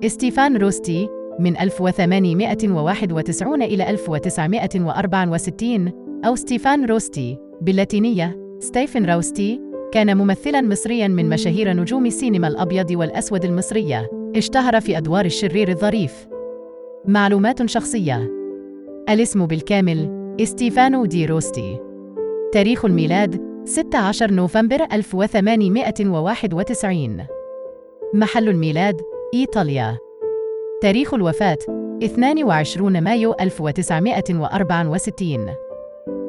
ستيفان روستي من 1891 إلى 1964، أو ستيفان روستي باللاتينية ستيفن روستي، كان ممثلاً مصرياً من مشاهير نجوم السينما الأبيض والأسود المصرية. اشتهر في أدوار الشرير الظريف. معلومات شخصية: الاسم بالكامل ستيفانو دي روستي. تاريخ الميلاد 16 نوفمبر 1891. محل الميلاد إيطاليا. تاريخ الوفاة 22 مايو 1964.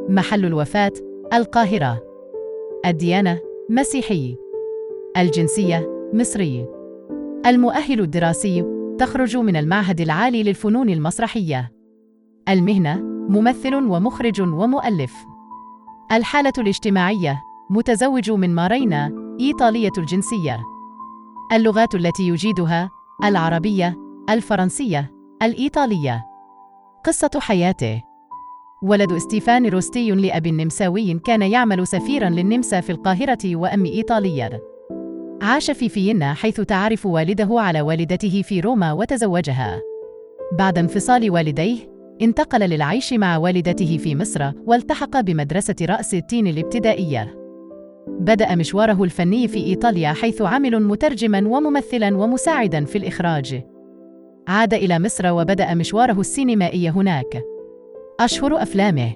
محل الوفاة القاهرة. الديانة مسيحي. الجنسية مصري. المؤهل الدراسي: تخرج من المعهد العالي للفنون المسرحية. المهنة: ممثل ومخرج ومؤلف. الحالة الاجتماعية: متزوج من مارينا، إيطالية الجنسية. اللغات التي يجيدها: العربية، الفرنسية، الإيطالية. قصة حياته: ولد ستيفان روستي لأب نمساوي كان يعمل سفيراً للنمسا في القاهرة وأم إيطالية. عاش في فيينا حيث تعرف والده على والدته في روما وتزوجها. بعد انفصال والديه انتقل للعيش مع والدته في مصر والتحق بمدرسة رأس التين الابتدائية. بدأ مشواره الفني في إيطاليا حيث عمل مترجماً وممثلاً ومساعداً في الإخراج. عاد إلى مصر وبدأ مشواره السينمائي هناك. أشهر أفلامه: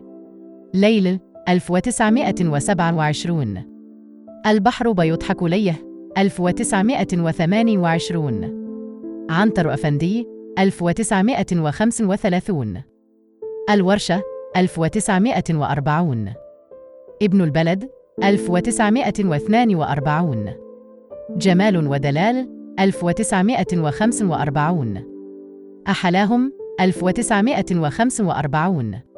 ليل 1927، البحر بيضحك ليه 1928، عنتر أفندي 1935، الورشة 1940، ابن البلد 1942، جمال ودلال 1945، أحلاهم 1945.